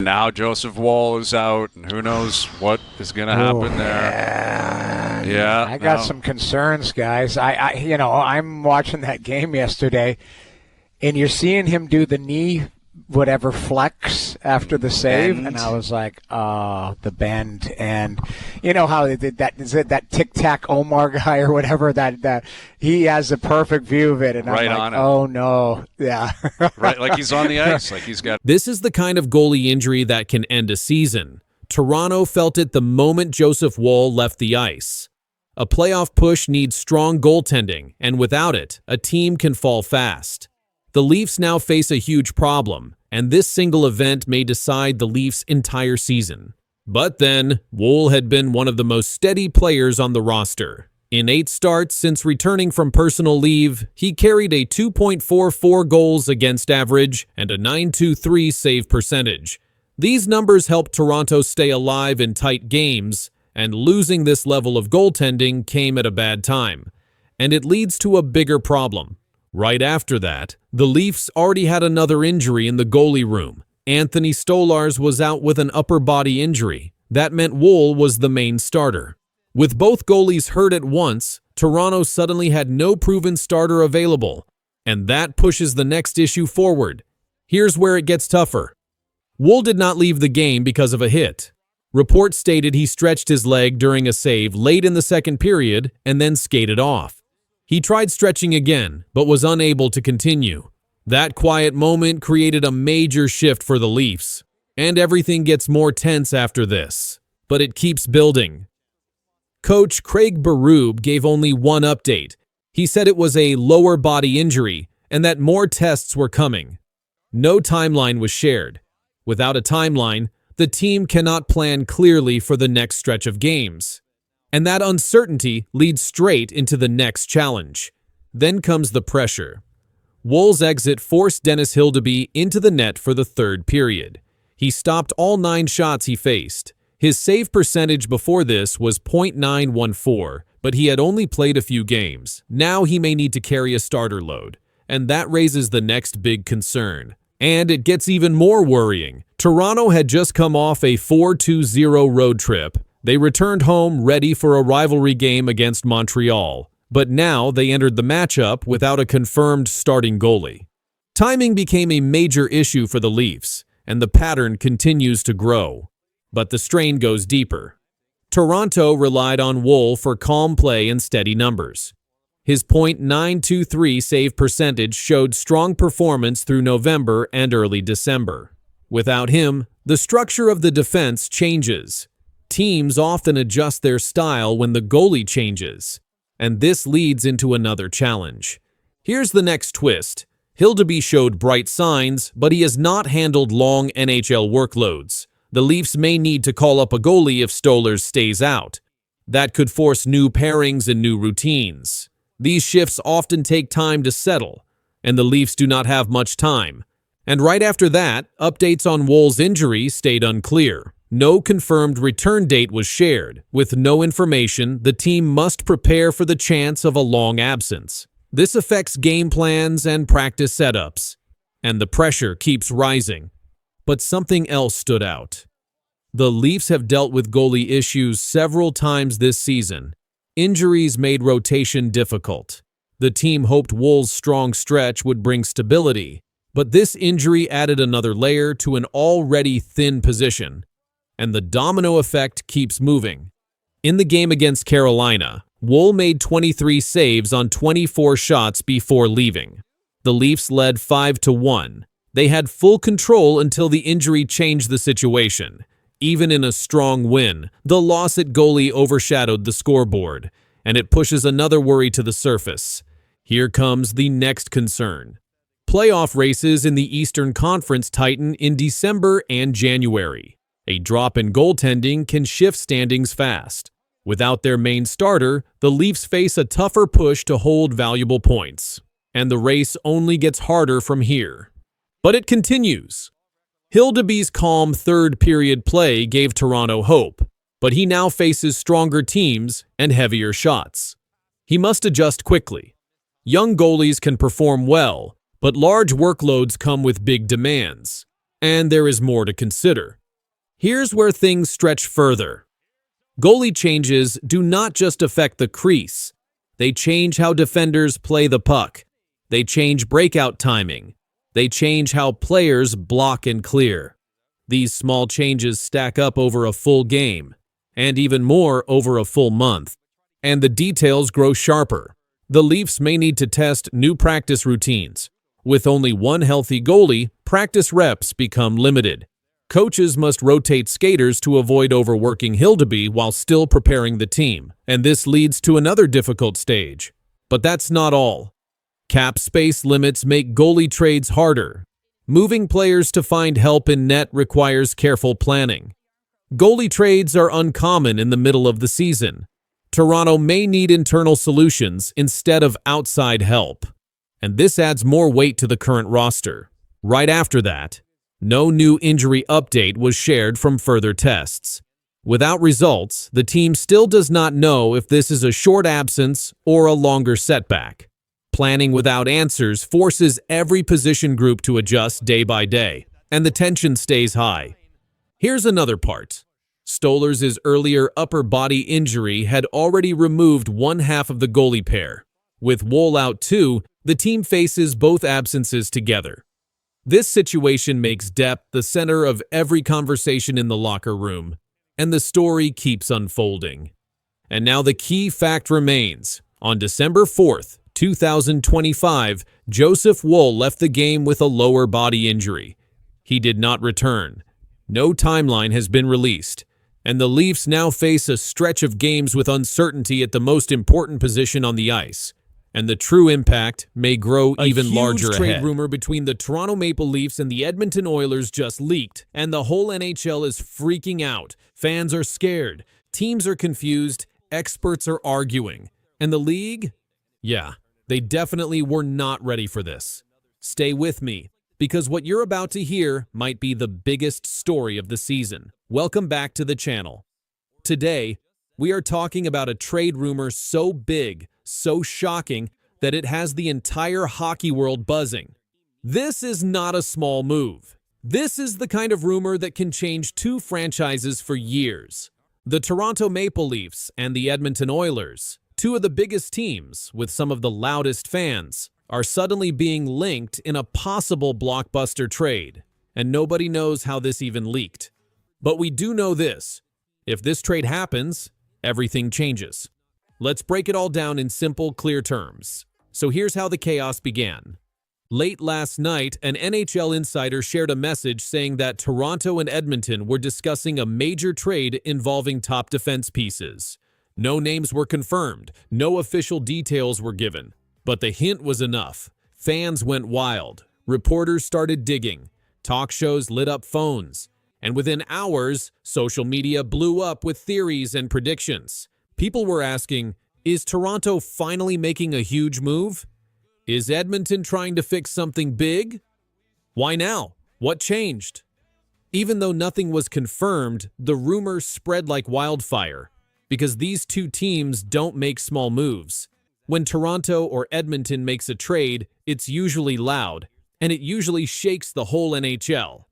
Now Joseph Woll is out, and who knows what is going to happen there. Yeah, I got some concerns, guys. I'm watching that game yesterday, and you're seeing him do the knee, whatever flex after the save, and I was like, oh, the bend. And you know how they did that? Is it that Tic Tac Omar guy or whatever? That he has a perfect view of it, and right I'm like, on it. oh no, yeah, right, like he's on the ice, like he's got. This is the kind of goalie injury that can end a season. Toronto felt it the moment Joseph Woll left the ice. A playoff push needs strong goaltending, and without it, a team can fall fast. The Leafs now face a huge problem, and this single event may decide the Leafs' entire season. But then, Woll had been one of the most steady players on the roster. In 8 starts since returning from personal leave, he carried a 2.44 goals against average and a 9.23 save percentage. These numbers helped Toronto stay alive in tight games, and losing this level of goaltending came at a bad time. And it leads to a bigger problem. Right after that, the Leafs already had another injury in the goalie room. Anthony Stolarz was out with an upper body injury. That meant Woll was the main starter. With both goalies hurt at once, Toronto suddenly had no proven starter available. And that pushes the next issue forward. Here's where it gets tougher. Woll did not leave the game because of a hit. Reports stated he stretched his leg during a save late in the second period and then skated off. He tried stretching again, but was unable to continue. That quiet moment created a major shift for the Leafs, and everything gets more tense after this. But it keeps building. Coach Craig Berube gave only one update. He said it was a lower body injury and that more tests were coming. No timeline was shared. Without a timeline, the team cannot plan clearly for the next stretch of games. And that uncertainty leads straight into the next challenge. Then comes the pressure. Woll's exit forced Dennis Hildeby into the net for the third period. He stopped all 9 shots he faced. His save percentage before this was .914, but he had only played a few games. Now he may need to carry a starter load. And that raises the next big concern. And it gets even more worrying. Toronto had just come off a 4-2-0 road trip. They returned home ready for a rivalry game against Montreal, but now they entered the matchup without a confirmed starting goalie. Timing became a major issue for the Leafs, and the pattern continues to grow. But the strain goes deeper. Toronto relied on Woll for calm play and steady numbers. His .923 save percentage showed strong performance through November and early December. Without him, the structure of the defense changes. Teams often adjust their style when the goalie changes, and this leads into another challenge. Here's the next twist. Hildeby showed bright signs, but he has not handled long NHL workloads. The Leafs may need to call up a goalie if Stolarz stays out. That could force new pairings and new routines. These shifts often take time to settle, and the Leafs do not have much time. And right after that, updates on Woll's injury stayed unclear. No confirmed return date was shared. With no information, the team must prepare for the chance of a long absence. This affects game plans and practice setups, and the pressure keeps rising. But something else stood out. The Leafs have dealt with goalie issues several times this season. Injuries made rotation difficult. The team hoped Woll's strong stretch would bring stability, but this injury added another layer to an already thin position. And the domino effect keeps moving. In the game against Carolina, Woll made 23 saves on 24 shots before leaving. The Leafs led 5-1. They had full control until the injury changed the situation. Even in a strong win, the loss at goalie overshadowed the scoreboard, and it pushes another worry to the surface. Here comes the next concern. Playoff races in the Eastern Conference tighten in December and January. A drop in goaltending can shift standings fast. Without their main starter, the Leafs face a tougher push to hold valuable points, and the race only gets harder from here. But it continues. Hildeby's calm third-period play gave Toronto hope, but he now faces stronger teams and heavier shots. He must adjust quickly. Young goalies can perform well, but large workloads come with big demands. And there is more to consider. Here's where things stretch further. Goalie changes do not just affect the crease. They change how defenders play the puck. They change breakout timing. They change how players block and clear. These small changes stack up over a full game, and even more over a full month. And the details grow sharper. The Leafs may need to test new practice routines. With only one healthy goalie, practice reps become limited. Coaches must rotate skaters to avoid overworking Hildeby while still preparing the team, and this leads to another difficult stage. But that's not all. Cap space limits make goalie trades harder. Moving players to find help in net requires careful planning. Goalie trades are uncommon in the middle of the season. Toronto may need internal solutions instead of outside help, and this adds more weight to the current roster. Right after that, no new injury update was shared from further tests. Without results, the team still does not know if this is a short absence or a longer setback. Planning without answers forces every position group to adjust day by day, and the tension stays high. Here's another part. Stolar's earlier upper body injury had already removed one half of the goalie pair. With Woll out too, the team faces both absences together. This situation makes depth the center of every conversation in the locker room, and the story keeps unfolding. And now the key fact remains. On December 4th, 2025, Joseph Woll left the game with a lower body injury. He did not return. No timeline has been released, and the Leafs now face a stretch of games with uncertainty at the most important position on the ice. And the true impact may grow even larger ahead. A huge trade rumor between the Toronto Maple Leafs and the Edmonton Oilers just leaked, and the whole NHL is freaking out. Fans are scared, teams are confused, experts are arguing. And the league? Yeah, they definitely were not ready for this. Stay with me, because what you're about to hear might be the biggest story of the season. Welcome back to the channel. Today, we are talking about a trade rumor so big, so shocking, that it has the entire hockey world buzzing. This is not a small move. This is the kind of rumor that can change two franchises for years. The Toronto Maple Leafs and the Edmonton Oilers, two of the biggest teams with some of the loudest fans, are suddenly being linked in a possible blockbuster trade, and nobody knows how this even leaked. But we do know this: if this trade happens, everything changes. Let's break it all down in simple, clear terms. So here's how the chaos began. Late last night, an NHL insider shared a message saying that Toronto and Edmonton were discussing a major trade involving top defense pieces. No names were confirmed, no official details were given, but the hint was enough. Fans went wild, reporters started digging, talk shows lit up phones, and within hours, social media blew up with theories and predictions. People were asking, is Toronto finally making a huge move? Is Edmonton trying to fix something big? Why now? What changed? Even though nothing was confirmed, the rumor spread like wildfire, because these two teams don't make small moves. When Toronto or Edmonton makes a trade, it's usually loud, and it usually shakes the whole NHL.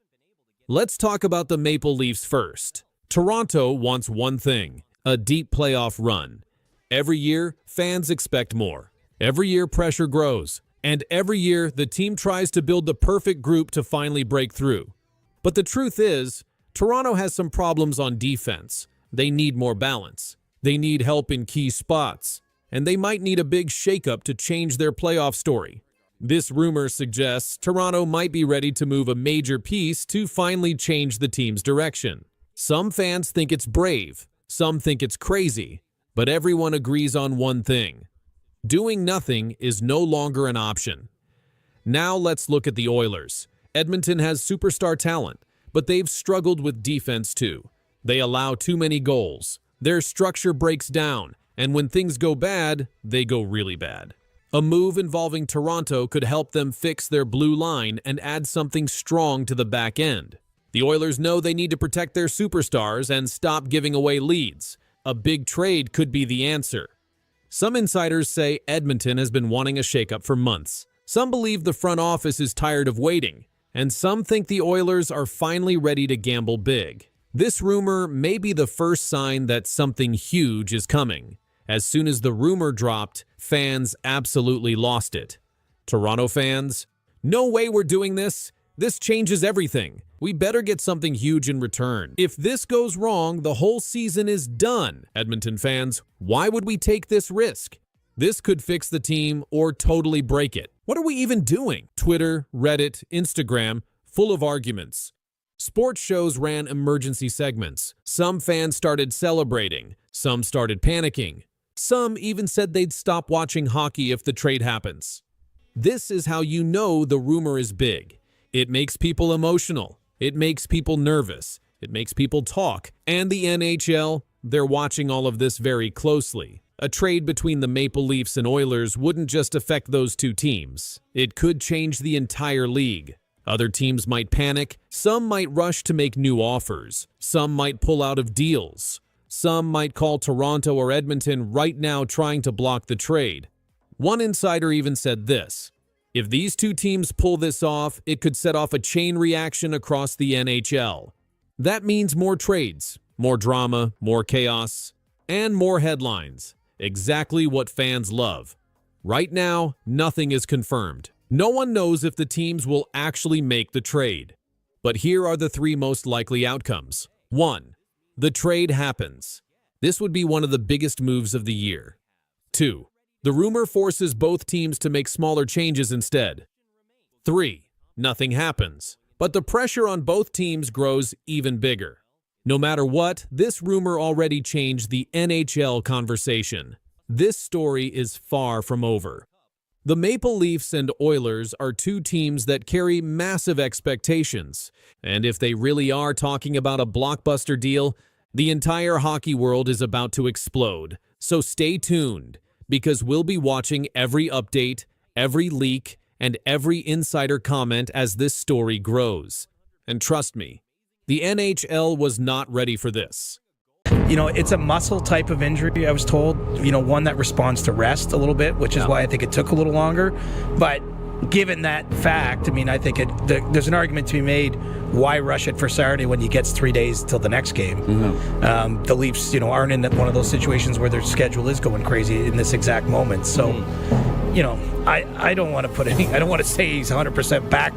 Let's talk about the Maple Leafs first. Toronto wants one thing: a deep playoff run. Every year, fans expect more. Every year, pressure grows. And every year, the team tries to build the perfect group to finally break through. But the truth is, Toronto has some problems on defense. They need more balance. They need help in key spots. And they might need a big shakeup to change their playoff story. This rumor suggests Toronto might be ready to move a major piece to finally change the team's direction. Some fans think it's brave. Some think it's crazy, but everyone agrees on one thing: doing nothing is no longer an option. Now let's look at the Oilers. Edmonton has superstar talent, but they've struggled with defense too. They allow too many goals. Their structure breaks down, and when things go bad, they go really bad. A move involving Toronto could help them fix their blue line and add something strong to the back end. The Oilers know they need to protect their superstars and stop giving away leads. A big trade could be the answer. Some insiders say Edmonton has been wanting a shakeup for months. Some believe the front office is tired of waiting. and some think the Oilers are finally ready to gamble big. This rumor may be the first sign that something huge is coming. As soon as the rumor dropped, fans absolutely lost it. Toronto fans, no way we're doing this. This changes everything. We better get something huge in return. If this goes wrong, the whole season is done. Edmonton fans, why would we take this risk? This could fix the team or totally break it. What are we even doing? Twitter, Reddit, Instagram, full of arguments. Sports shows ran emergency segments. Some fans started celebrating. Some started panicking. Some even said they'd stop watching hockey if the trade happens. This is how you know the rumor is big. It makes people emotional. It makes people nervous. It makes people talk. And the NHL, they're watching all of this very closely. A trade between the Maple Leafs and Oilers wouldn't just affect those two teams. It could change the entire league. Other teams might panic. Some might rush to make new offers. Some might pull out of deals. Some might call Toronto or Edmonton right now trying to block the trade. One insider even said this: if these two teams pull this off, it could set off a chain reaction across the NHL. That means more trades, more drama, more chaos, and more headlines. Exactly what fans love. Right now, nothing is confirmed. No one knows if the teams will actually make the trade. But here are the three most likely outcomes. 1. The trade happens. This would be one of the biggest moves of the year. 2. The rumor forces both teams to make smaller changes instead. 3. Nothing happens, but the pressure on both teams grows even bigger. No matter what, this rumor already changed the NHL conversation. This story is far from over. The Maple Leafs and Oilers are two teams that carry massive expectations, and if they really are talking about a blockbuster deal, the entire hockey world is about to explode. So stay tuned, because we'll be watching every update, every leak, and every insider comment as this story grows. And trust me, the NHL was not ready for this. You know, it's a muscle type of injury, I was told, one that responds to rest a little bit, which is why I think it took a little longer. But given that fact, I think there's an argument to be made, why rush it for Saturday when he gets 3 days till the next game? Mm-hmm. The Leafs, aren't in one of those situations where their schedule is going crazy in this exact moment. So, I don't want to say he's 100% back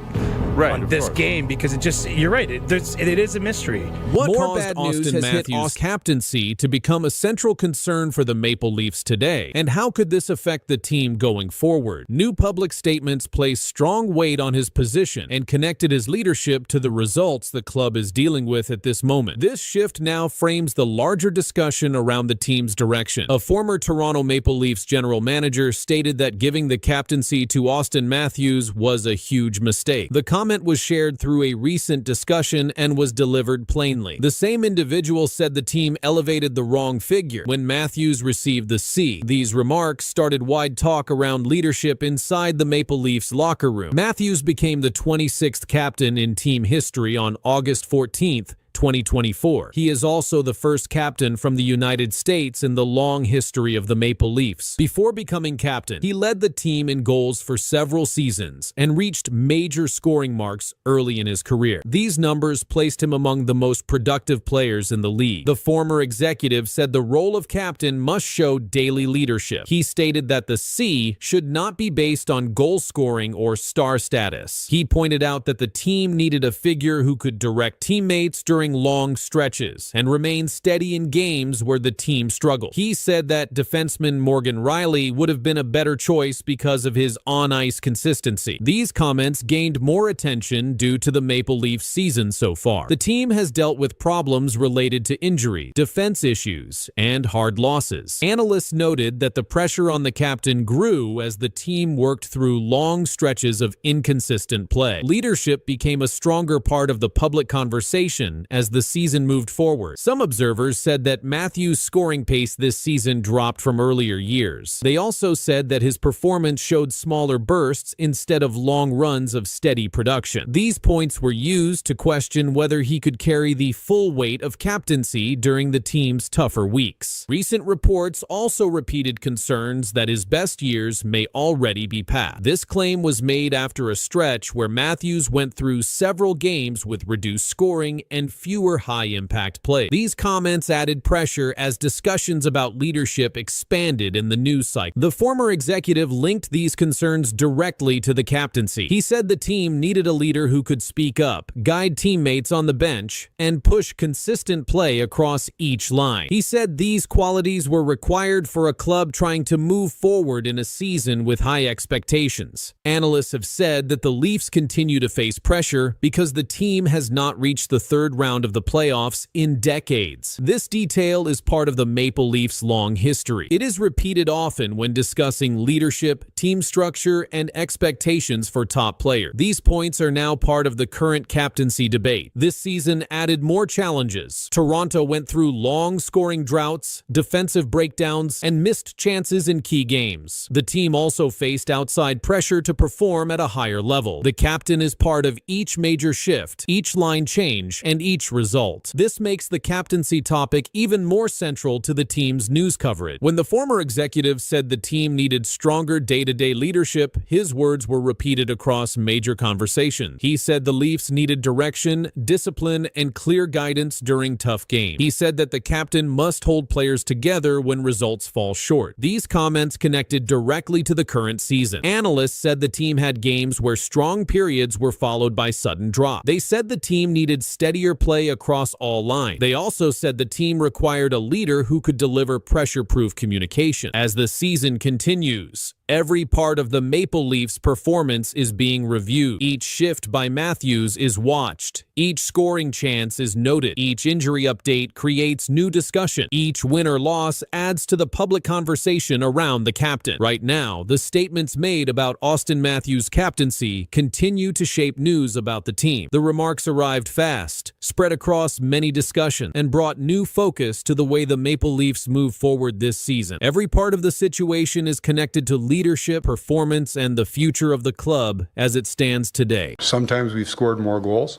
on this game, because you're right, it is a mystery. What more bad news has hit Matthews' captaincy to become a central concern for the Maple Leafs today? And how could this affect the team going forward? New public statements placed strong weight on his position and connected his leadership to the results the club is dealing with at this moment. This shift now frames the larger discussion around the team's direction. A former Toronto Maple Leafs general manager stated that giving the captaincy to Auston Matthews was a huge mistake. The comment was shared through a recent discussion and was delivered plainly. The same individual said the team elevated the wrong figure when Matthews received the C. These remarks started wide talk around leadership inside the Maple Leafs locker room. Matthews became the 26th captain in team history on August 14th, 2024. He is also the first captain from the United States in the long history of the Maple Leafs. Before becoming captain, he led the team in goals for several seasons and reached major scoring marks early in his career. These numbers placed him among the most productive players in the league. The former executive said the role of captain must show daily leadership. He stated that the C should not be based on goal scoring or star status. He pointed out that the team needed a figure who could direct teammates during long stretches and remain steady in games where the team struggled. He said that defenseman Morgan Rielly would have been a better choice because of his on-ice consistency. These comments gained more attention due to the Maple Leafs season so far. The team has dealt with problems related to injury, defense issues, and hard losses. Analysts noted that the pressure on the captain grew as the team worked through long stretches of inconsistent play. Leadership became a stronger part of the public conversation as the season moved forward. Some observers said that Matthews' scoring pace this season dropped from earlier years. They also said that his performance showed smaller bursts instead of long runs of steady production. These points were used to question whether he could carry the full weight of captaincy during the team's tougher weeks. Recent reports also repeated concerns that his best years may already be past. This claim was made after a stretch where Matthews went through several games with reduced scoring and fewer high-impact plays. These comments added pressure as discussions about leadership expanded in the news cycle. The former executive linked these concerns directly to the captaincy. He said the team needed a leader who could speak up, guide teammates on the bench, and push consistent play across each line. He said these qualities were required for a club trying to move forward in a season with high expectations. Analysts have said that the Leafs continue to face pressure because the team has not reached the third round of the playoffs in decades. This detail is part of the Maple Leafs' long history. It is repeated often when discussing leadership, team structure, and expectations for top players. These points are now part of the current captaincy debate. This season added more challenges. Toronto went through long scoring droughts, defensive breakdowns, and missed chances in key games. The team also faced outside pressure to perform at a higher level. The captain is part of each major shift, each line change, and each result. This makes the captaincy topic even more central to the team's news coverage. When the former executive said the team needed stronger day-to-day leadership, his words were repeated across major conversations. He said the Leafs needed direction, discipline, and clear guidance during tough games. He said that the captain must hold players together when results fall short. These comments connected directly to the current season. Analysts said the team had games where strong periods were followed by sudden drop. They said the team needed steadier play across all lines. They also said the team required a leader who could deliver pressure-proof communication. As the season continues, every part of the Maple Leafs' performance is being reviewed. Each shift by Matthews is watched. Each scoring chance is noted. Each injury update creates new discussion. Each win or loss adds to the public conversation around the captain. Right now, the statements made about Auston Matthews' captaincy continue to shape news about the team. The remarks arrived fast, spread across many discussions, and brought new focus to the way the Maple Leafs move forward this season. Every part of the situation is connected to leadership, performance, and the future of the club as it stands today. Sometimes we've scored more goals.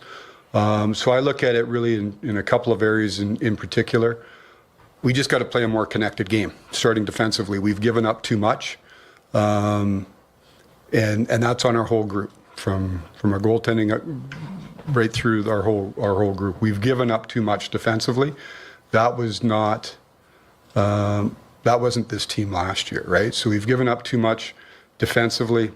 So I look at it really in a couple of areas in particular. We just got to play a more connected game, starting defensively. We've given up too much, and that's on our whole group, from our goaltending right through our whole group. We've given up too much defensively. That was not. That wasn't this team last year, right? So we've given up too much defensively.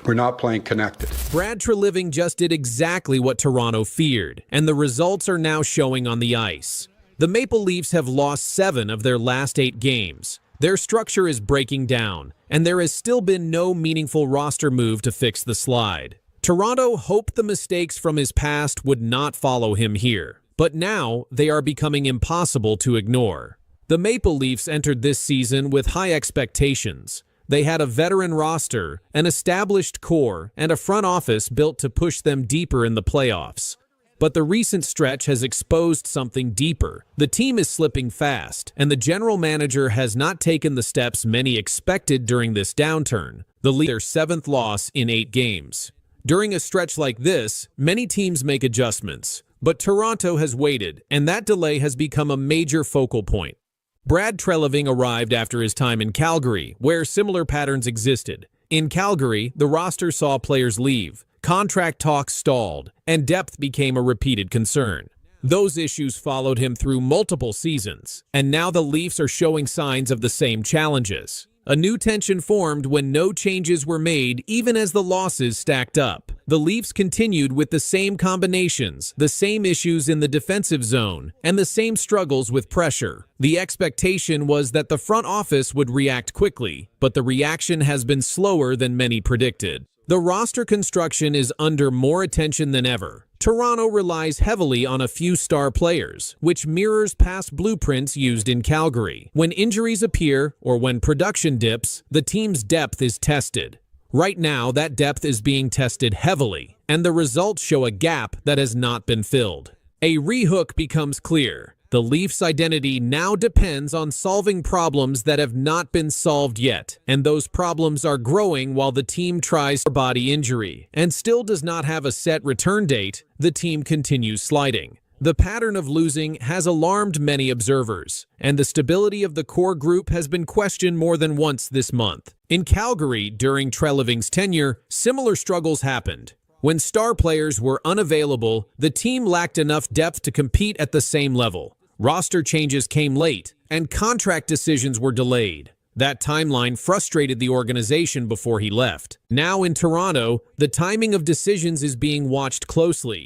We're not playing connected. Brad Treliving just did exactly what Toronto feared, and the results are now showing on the ice. The Maple Leafs have lost 7 of their last 8 games. Their structure is breaking down, and there has still been no meaningful roster move to fix the slide. Toronto hoped the mistakes from his past would not follow him here, but now they are becoming impossible to ignore. The Maple Leafs entered this season with high expectations. They had a veteran roster, an established core, and a front office built to push them deeper in the playoffs. But the recent stretch has exposed something deeper. The team is slipping fast, and the general manager has not taken the steps many expected during this downturn. The Leafs' their 7th loss in 8 games. During a stretch like this, many teams make adjustments, but Toronto has waited, and that delay has become a major focal point. Brad Treliving arrived after his time in Calgary, where similar patterns existed. In Calgary, the roster saw players leave, contract talks stalled, and depth became a repeated concern. Those issues followed him through multiple seasons, and now the Leafs are showing signs of the same challenges. A new tension formed when no changes were made, even as the losses stacked up. The Leafs continued with the same combinations, the same issues in the defensive zone, and the same struggles with pressure. The expectation was that the front office would react quickly, but the reaction has been slower than many predicted. The roster construction is under more attention than ever. Toronto relies heavily on a few star players, which mirrors past blueprints used in Calgary. When injuries appear or when production dips, the team's depth is tested. Right now, that depth is being tested heavily, and the results show a gap that has not been filled. A rehook becomes clear. The Leafs' identity now depends on solving problems that have not been solved yet, and those problems are growing while the team tries for body injury. And still does not have a set return date, the team continues sliding. The pattern of losing has alarmed many observers, and the stability of the core group has been questioned more than once this month. In Calgary, during Treliving's tenure, similar struggles happened. When star players were unavailable, the team lacked enough depth to compete at the same level. Roster changes came late, and contract decisions were delayed. That timeline frustrated the organization before he left. Now in Toronto, the timing of decisions is being watched closely.